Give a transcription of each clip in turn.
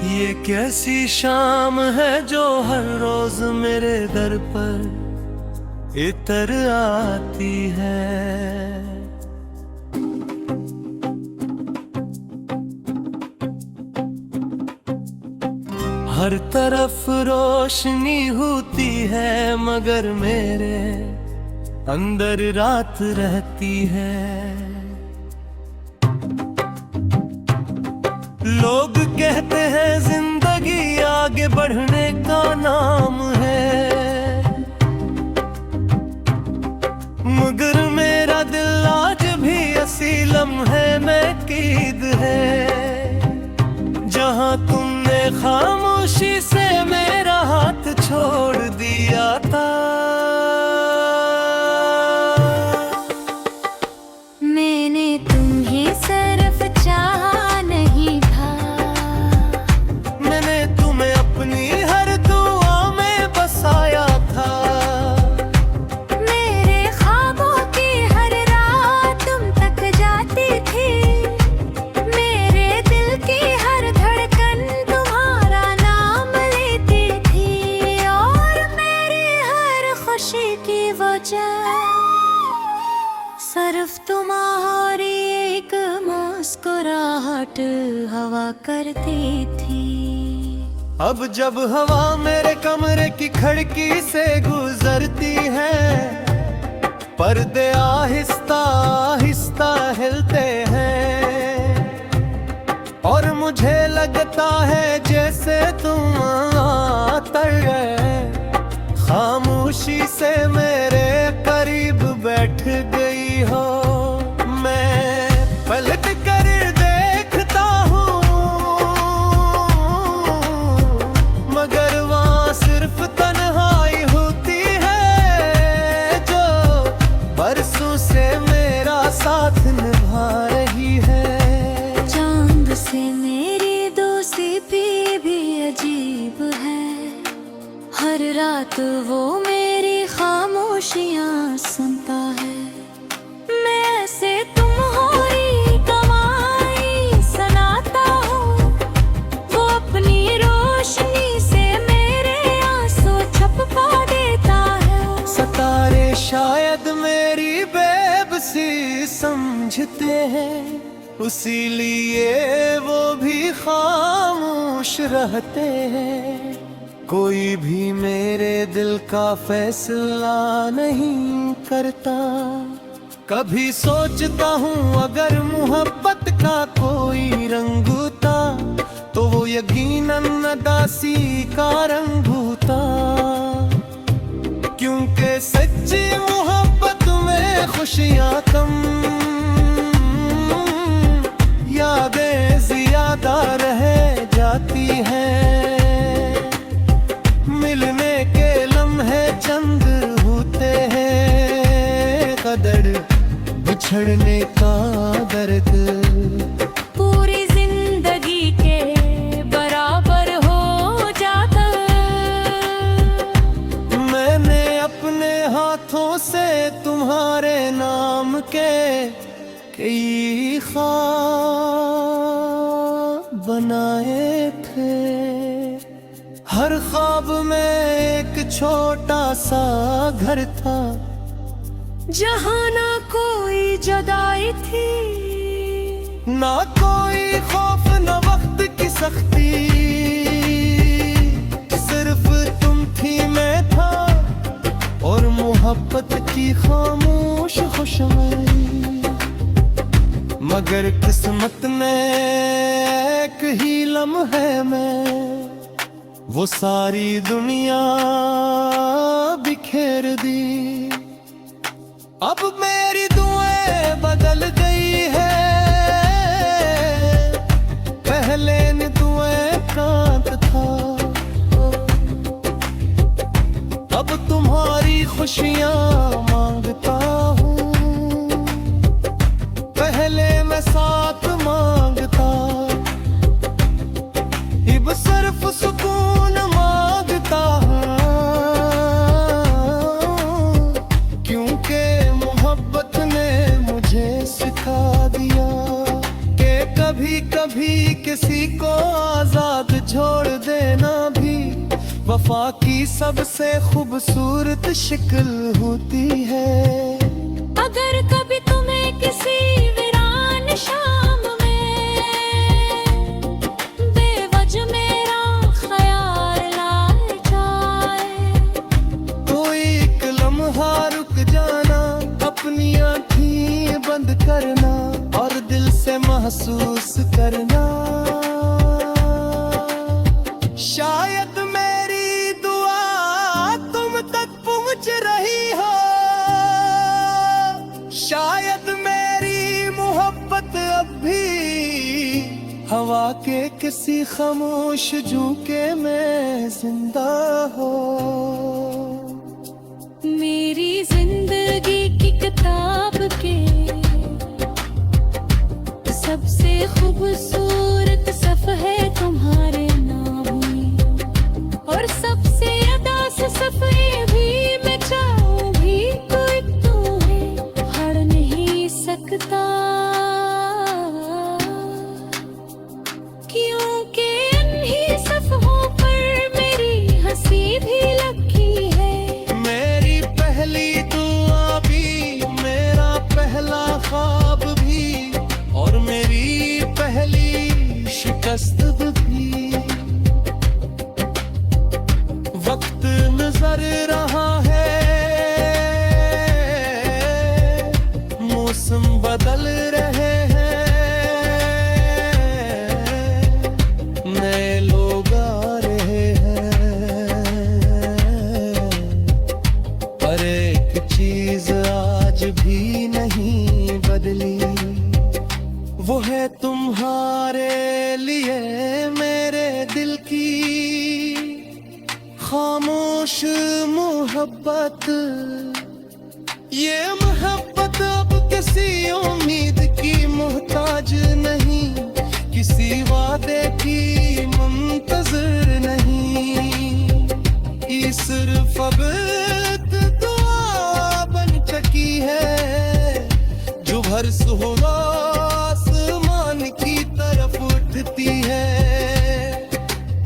ये कैसी शाम है जो हर रोज मेरे दर पर इतर आती है। हर तरफ रोशनी होती है मगर मेरे अंदर रात रहती है। लोग कहते हैं जिंदगी आगे बढ़ने का नाम है, मगर मेरा दिल आज भी असीलम है में कैद है। जहां तुमने खामोशी से मेरा हाथ छोड़ दिया था, मैंने तुम्हें सिर्फ चाहा नहीं था, मैंने तुम्हें अपनी हर दुआ में बसाया था। मेरे ख्वाबों की हर रात तुम तक जाती थी, मेरे दिल की हर धड़कन तुम्हारा नाम लेती थी, और मेरी हर खुशी की वजह सिर्फ तुम्हारी एक मुस्कुराहट हवा करती थी। अब जब हवा मेरे कमरे की खिड़की से गुजरती है, पर्दे आहिस्ता आहिस्ता हिलते हैं, और मुझे लगता है जैसे तुम आतर गए, खामोशी से मेरे करीब बैठ गई हो। मैं पलट कर देखता हूँ, मगर वहाँ सिर्फ तन्हाई होती है, जो बरसों से मेरा साथ निभा रही है। चांद से मेरी दोस्ती भी अजीब है, हर रात वो मेरी खामोशियाँ सुनता है। मैं ऐसे तुम्हारी कमाई सुनाता हूँ, वो अपनी रोशनी से मेरे आंसू छुपा देता है। सितारे शायद मेरी बेबसी समझते हैं, इसीलिए वो भी खामोश रहते हैं। कोई भी मेरे दिल का फैसला नहीं करता। कभी सोचता हूँ अगर मोहब्बत का कोई रंग होता, तो वो यकीनन उदासी का रंग होता, क्योंकि सच्ची मोहब्बत में खुशियाँ कम, यादें ज्यादा रह जाती हैं। मिलने के लम्हे चंद होते हैं, कदर बिछड़ने का दर्द पूरी जिंदगी के बराबर हो जाता। मैंने अपने हाथों से तुम्हारे नाम के कई ख्वाब बनाए थे। हर ख्वाब में एक छोटा सा घर था, जहाँ ना कोई जुदाई थी, ना कोई खौफ न वक्त की सख्ती, सिर्फ तुम थी मैं था, और मोहब्बत की खामोश खुशबू। मगर किस्मत ने एक ही लम्हे में वो सारी दुनिया बिखेर दी। अब मेरी दुआएं बदल गई है, पहले न दुआएं कांत था, अब तुम्हारी खुशियाँ मांगता हूँ, पहले मैं साथ मांगता, अब सिर्फ सुकून मांगता हूँ, क्योंकि मोहब्बत ने मुझे सिखा दिया कि कभी कभी किसी को आजाद छोड़ वफा की सबसे खूबसूरत शक्ल होती है। अगर कभी तुम्हें किसी वीरान शाम में बेवजह मेरा ख्याल आए जाए, तो एक लम्हा रुक जाना, अपनी आँखें बंद करना और दिल से महसूस करना, शायद मेरी दुआ तुम तक पहुंच रही हो, शायद मेरी मोहब्बत अब भी हवा के किसी खामोश झोंके में जिंदा हो। मेरी जिंदगी की किताब के सबसे खूबसूरत सफ़हे तुम्हारे नाम में, और सबसे अदा से सफ़े भी मैं चाहूं भी कोई तुम्हें पढ़ नहीं सकता, क्योंकि इन्हीं सफ़हों पर मेरी हंसी भी लगी है। मेरी पहली दुआ भी, मेरा पहला ख्वाब भी, और मेरी पहली शिकस्त भी। वक्त नजर रहा है, मौसम बदल रहे हैं, नए लोग आ रहे हैं, पर एक चीज आज भी नहीं बदली, वो है तुम्हारे लिए मेरे दिल की खामोश मोहब्बत। ये मोहब्बत अब किसी उम्मीद की मोहताज नहीं, किसी वादे की मुंतज़िर नहीं, ये सिर्फ अब एक दुआ बन चुकी है, जो भर सुबह आसमान की तरफ उठती है।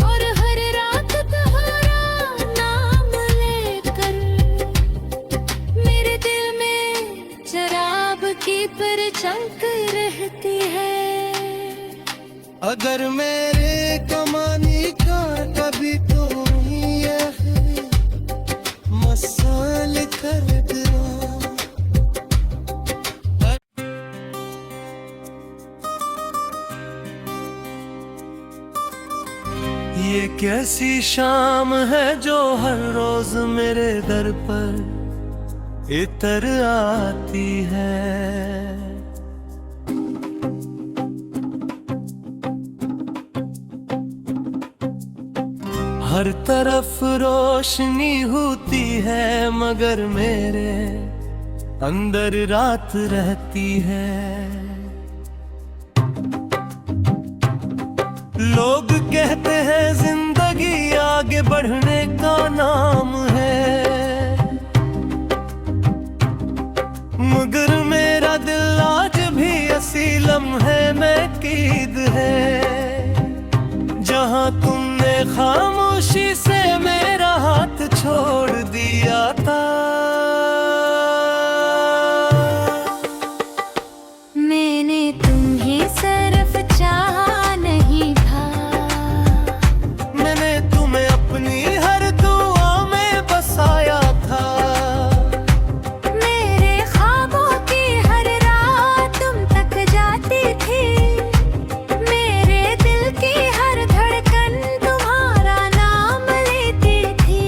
और हर रात तुम्हारा नाम लेकर मेरे दिल में शराब की परचमक रहती है। अगर मेरे कमाने का कभी तुम ये मसाल कर देना। ये कैसी शाम है जो हर रोज मेरे दर पर इतर आती है। हर तरफ रोशनी होती है मगर मेरे अंदर रात रहती है। लोग कहते हैं जिंदगी आगे बढ़ने का नाम है, मगर मेरा दिल आज भी असीलम है में कैद है। जहां तुमने खामोशी से मेरा हाथ छोड़ दिया था, मैंने तुम्हें सिर्फ चाहा नहीं था, मैंने तुम्हें अपनी हर दुआ में बसाया था। मेरे ख्वाबों की हर रात तुम तक जाती थी, मेरे दिल की हर धड़कन तुम्हारा नाम लेती थी,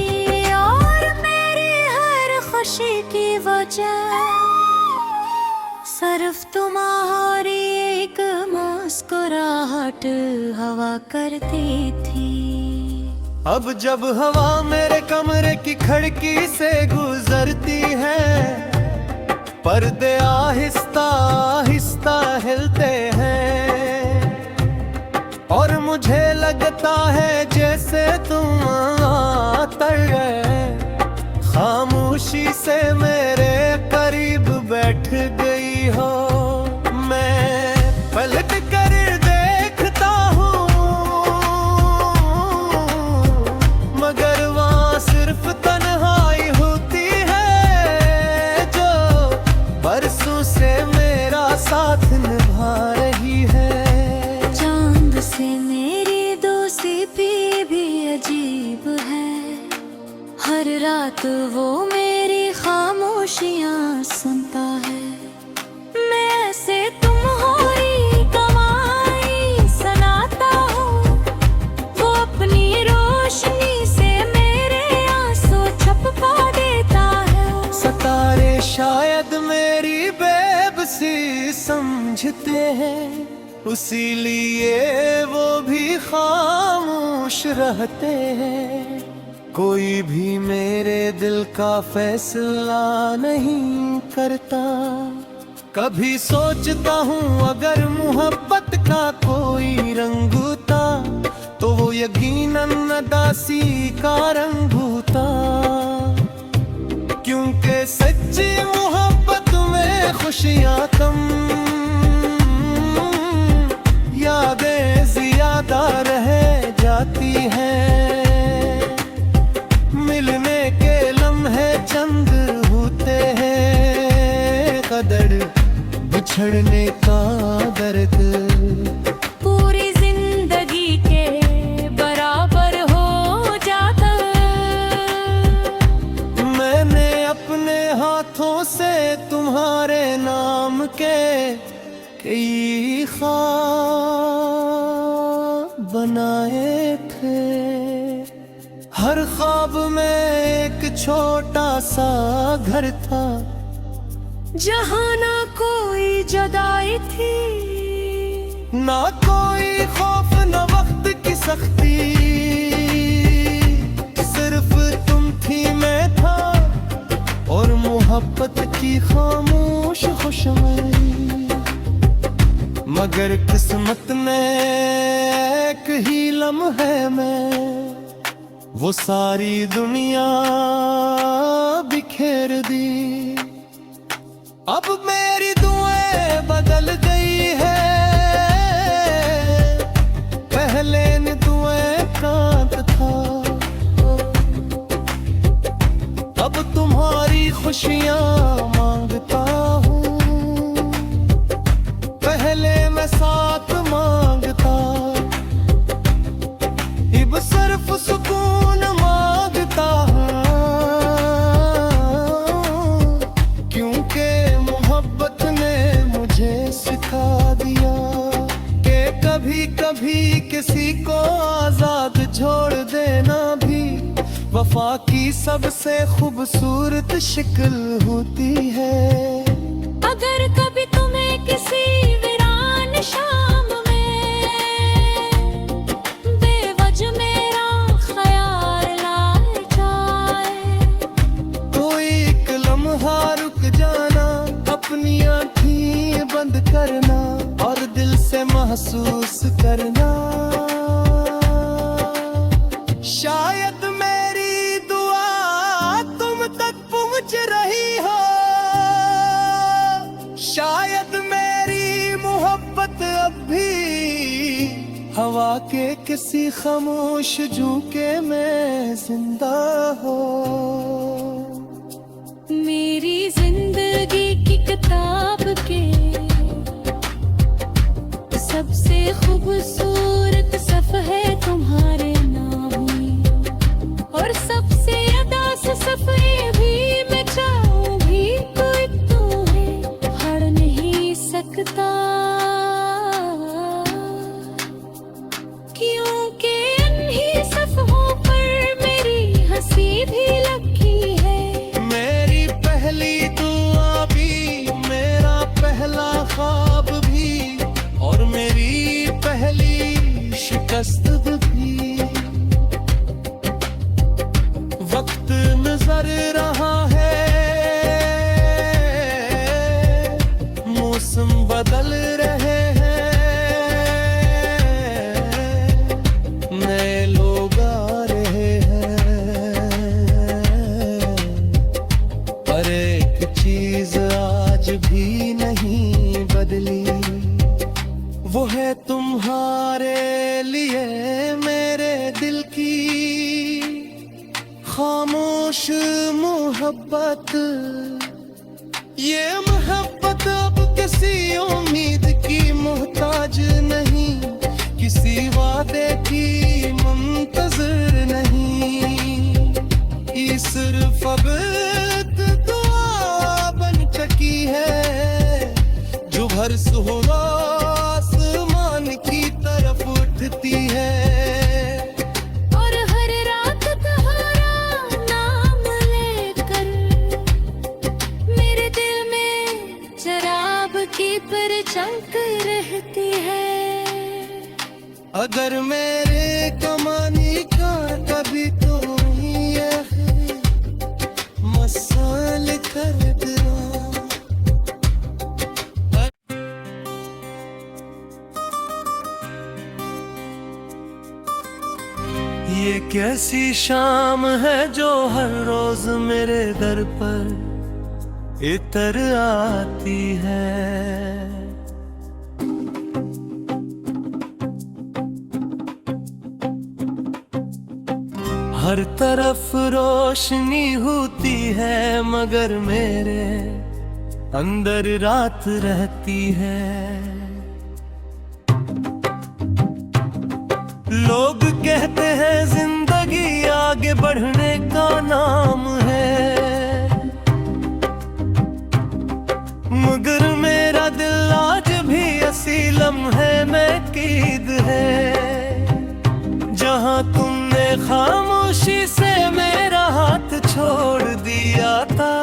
और मेरी हर खुशी की वजह सिर्फ तुम्हारी एक मुस्कुराहट हवा करती थी। अब जब हवा मेरे कमरे की खिड़की से गुजरती है, पर्दे आहिस्ता आहिस्ता हिलते हैं, और मुझे लगता है जैसे तुम आतर गए, खामोशी से मेरे करीब बैठ गई हो। मैं पलट कर देखता हूँ मगर वहाँ शुरू से मेरा साथ निभा रही है। चांद से मेरी दोस्ती भी अजीब है, हर रात वो मेरी खामोशियां सुनता है। मैं ऐसे तुम हो री कमाई सुनाता हूँ, वो अपनी रोशनी से मेरे आंसू छपवा देता है। सितारे शायद मेरी बेबसी समझते हैं, उसीलिए वो भी खामोश रहते हैं। कोई भी मेरे दिल का फैसला नहीं करता। कभी सोचता हूँ अगर मोहब्बत का कोई रंग होता, तो वो यकीनन उदासी का रंग होता। क्योंकि सच्ची मोहब्बत में खुशियाँ कम, यादें ज्यादा रह जाती हैं। मिलने के लम्हे चंद होते हैं, कदर बिछड़ने का दर्द पूरी जिंदगी के बराबर हो जाता। मैंने अपने हाथों से तुम्हारे नाम के कई ख्वाब बनाए थे। हर ख्वाब में एक छोटा सा घर था, जहाँ ना कोई जुदाई थी, ना कोई खौफ न वक्त की सख्ती। सिर्फ तुम थी, मैं था, और मोहब्बत की खामोश खुशबू। मगर किस्मत ने एक ही लम्हे में वो सारी दुनिया बिखेर दी। अब मेरी दुआएं बदल गई है, पहले न दुआएं कांत था। अब तुम्हारी खुशियाँ मांगता हूँ, पहले मैं साथ मांगता। अब सिर्फ सुकून मांगता हूँ, क्योंकि मोहब्बत ने मुझे सिखा दिया कि कभी कभी किसी को आजाद छोड़ देना भी वफा की सबसे खूबसूरत शक्ल होती है। अगर कभी तुम्हें किसी वीरान शाम में बेवजह मेरा ख्याल आए जाए, तो एक लम्हा रुक जाना, अपनी आँखें बंद करना और दिल से महसूस करना। शायद मेरी दुआ तुम तक पहुँच रही हो, शायद मेरी मोहब्बत अब भी हवा के किसी खामोश झोंके में जिंदा हो। मेरी जिंदगी की किताब के सबसे खूबसूरत सफ़हे तुम्हारे नाम में, और सबसे अदास सफ़े भी मैं चाहूंगी कोई तुम्हें पढ़ नहीं सकता। क्योंकि इन्हीं सफ़हों पर मेरी हंसी भी लगी है। मेरी पहली दुआ भी, मेरा पहला ख्वाब भी, और मेरी पहली शिकस्त भी। वक्त नजर रहा है, मौसम बदल रहे हैं, नए लोग आ रहे हैं, पर एक चीज आज भी नहीं बदली, वो है तुम्हारे लिए मेरे दिल की खामोश मोहब्बत। ये मोहब्बत हर सुबह आसमान की तरफ उठती है और हर रात तुम्हारा नाम लेकर मेरे दिल में शराब की परचमक रहती है। अगर मेरे कमाने का कभी तो नहीं है मसाल कर दिया। ये कैसी शाम है जो हर रोज मेरे दर पर इतर आती है। हर तरफ रोशनी होती है मगर मेरे अंदर रात रहती है। लोग कहते हैं जिंदगी आगे बढ़ने का नाम है, मगर मेरा दिल आज भी असीलम है में कैद है। जहां तुमने खामोशी से मेरा हाथ छोड़ दिया था,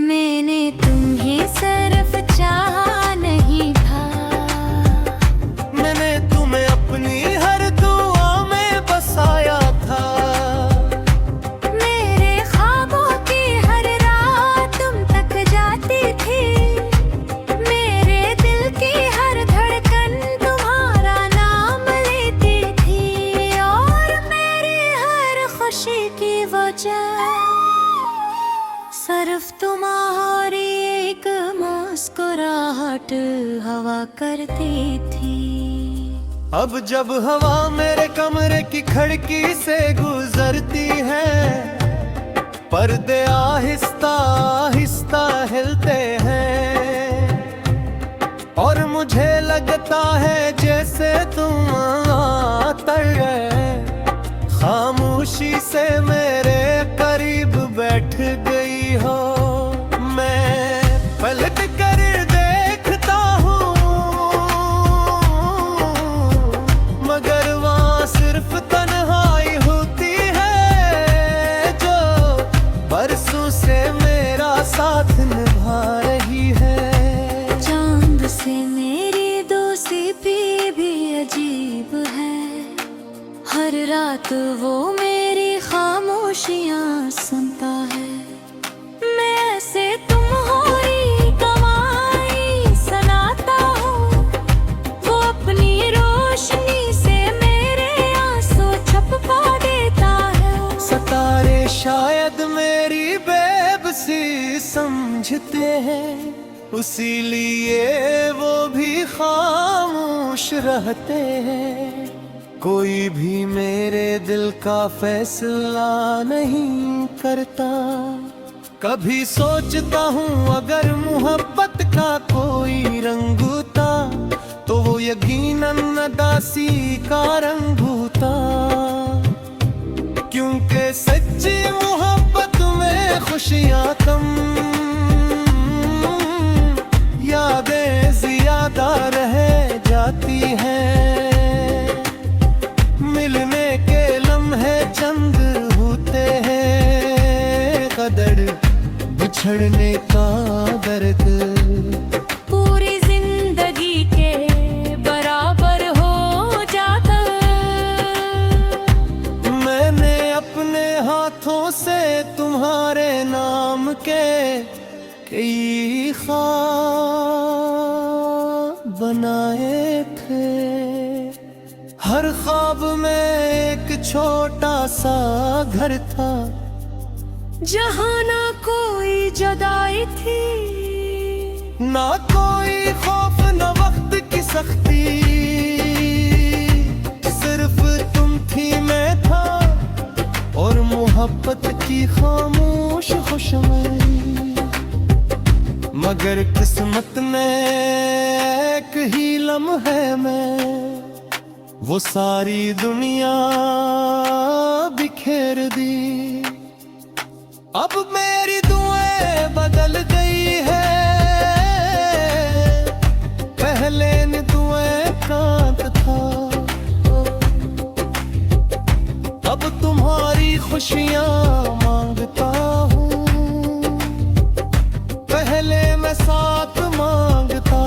मैंने तुम्हें सिर्फ चाहा नहीं था, मैंने तुम्हें अपनी हर दुआ में बसाया था। मेरे ख्वाबों की हर रात तुम तक जाती थी, मेरे दिल की हर धड़कन तुम्हारा नाम लेती थी, और मेरी हर खुशी की वजह सिर्फ तुम्हारी एक मुस्कुराहट हवा करती थी। अब जब हवा मेरे कमरे की खिड़की से गुजरती है, पर्दे आहिस्ता आहिस्ता हिलते हैं, और मुझे लगता है जैसे तुम आतर गए, खामोशी से मेरे करीब बैठ गई हो। मैं पलट कर देखता हूँ, मगर वहाँ सिर्फ तन्हाई होती है जो बरसों से मेरा साथ निभा रही है। चांद से मेरी दोस्ती भी अजीब है, हर रात वो मेरी खामोशियाँ सुनता है। मैं ऐसे तुम्हारी कमाई सुनाता हूँ, वो अपनी रोशनी से मेरे आंसू छुपा देता है। सितारे शायद मेरी बेबसी समझते हैं, इसीलिए वो भी खामोश रहते हैं। कोई भी मेरे दिल का फैसला नहीं करता। कभी सोचता हूँ अगर मोहब्बत का कोई रंग होता, तो वो यकीनन उदासी का रंग होता, क्योंकि सच्ची मोहब्बत में खुशियाँ कम, यादें ज्यादा रह जाती हैं। मिलने के लम्हे चंद होते हैं, कदर बिछड़ने का दर्द पूरी जिंदगी के बराबर हो जाता। मैंने अपने हाथों से तुम्हारे नाम के कई ख्वाब बनाए थे। हर ख्वाब में एक छोटा सा घर था, जहाँ ना कोई जुदाई थी, ना कोई खौफ न वक्त की सख्ती, सिर्फ तुम थी मैं था, और मोहब्बत की खामोश खुशबू। मगर किस्मत ने एक ही लम्हे में वो सारी दुनिया बिखेर दी। अब मेरी दुआएं खुशियाँ मांगता हूँ, पहले मैं साथ मांगता,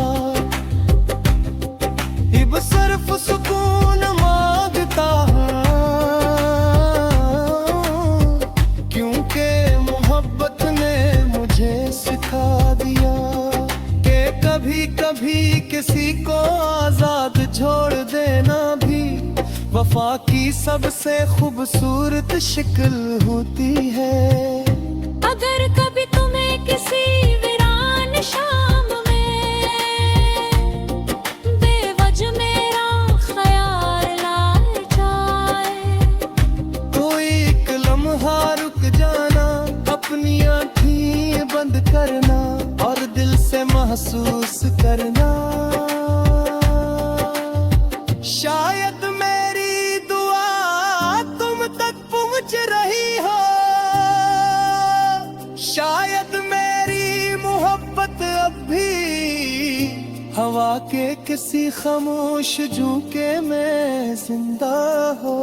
अब सिर्फ सुकून मांगता हूँ, क्योंकि मोहब्बत ने मुझे सिखा दिया कि कभी कभी किसी को आजाद छोड़ देना भी वफा की सबसे खूबसूरत शक्ल होती है। अगर कभी तुम्हें किसी वीरान शाम में बेवजह मेरा ख्याल आ जाए, कोई एक लम्हा रुक जाना, अपनी आँखें बंद करना और दिल से महसूस करना, शायद मेरी दुआ तुम तक पहुंच रही हो, शायद मेरी मोहब्बत अब भी हवा के किसी खामोश झोंके में जिंदा हो।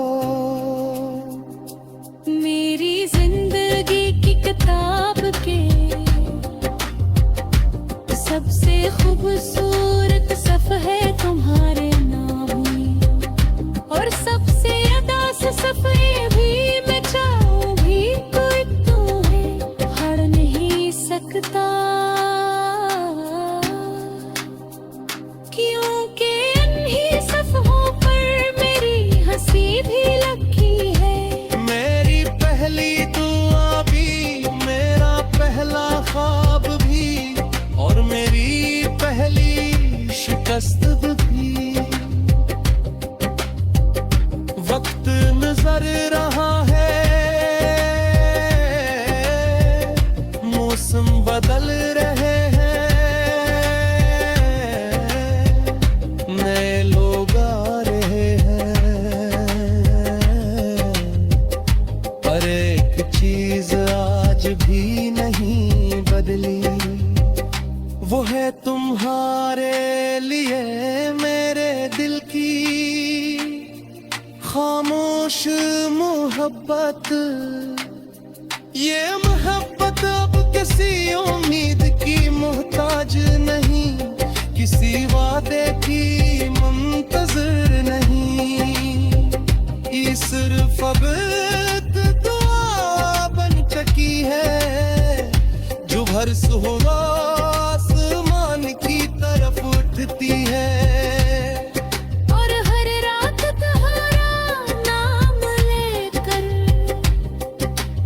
मेरी जिंदगी की किताब के सबसे खूबसूरत सफ़हे तुम्हारे नाम में, और सबसे अदा से सफ़े भी मैं चाहूं भी कोई तुम्हें हर नहीं सकता, क्योंकि इन्हीं सफ़हों पर मेरी हंसी भी लगी है। मेरी पहली दुआ भी, मेरा पहला ख्वाब भी, और मेरी पहली शिकस्त भी। वक्त नजर रहा है, मौसम बदल रहे हैं, नए लोग आ रहे हैं, पर एक चीज आज भी नहीं बदली, वो है तुम्हारे लिए मेरे दिल की खामोश मोहब्बत। ये मोहब्बत अब किसी उम्मीद की मोहताज नहीं, किसी वादे की मुंतजर नहीं, ये सिर्फ अब एक दुआ बन चुकी है, जो भर सुबह आसमान की तरफ उठती है। और हर रात तुम्हारा नाम लेकर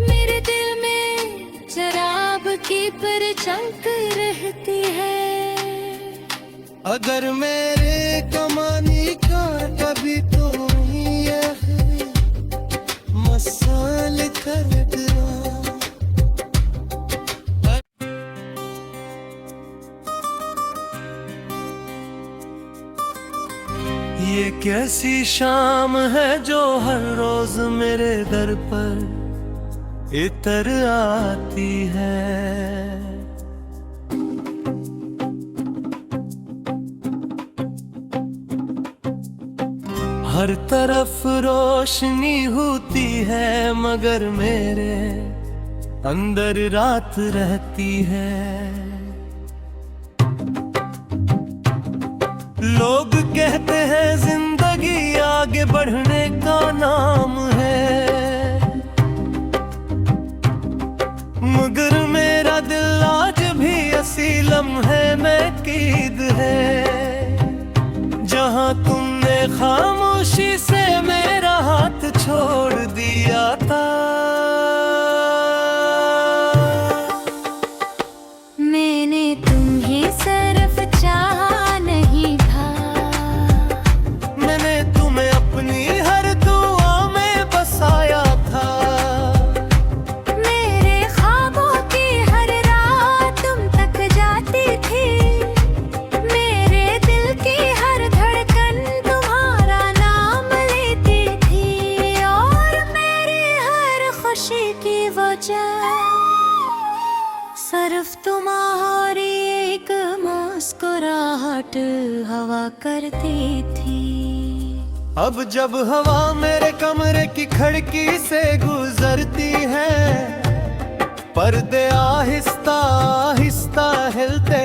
मेरे दिल में शराब की परचमक रहती है। अगर मेरे कमाने का कभी तो ये मसाल कर देना। ये कैसी शाम है जो हर रोज मेरे दर पर इतर आती है। हर तरफ रोशनी होती है मगर मेरे अंदर रात रहती है। लोग कहते हैं जिंदगी आगे बढ़ने का नाम है, मगर मेरा दिल आज भी असीलम है में कैद है। जहां तुमने खामोशी से मेरा हाथ छोड़ दिया था, मैंने तुम्हें सिर्फ चाहा नहीं था, मैंने तुम्हें अपनी हर दुआ में बसाया था। मेरे ख्वाबों की हर रात तुम तक जाती थी, मेरे दिल की हर धड़कन तुम्हारा नाम लेती थी, और मेरी हर खुशी की वजह सिर्फ तुम्हारी एक मुस्कुराहट हवा करती थी। अब जब हवा मेरे कमरे की खिड़की से गुजरती है, पर्दे आहिस्ता आहिस्ता हिलते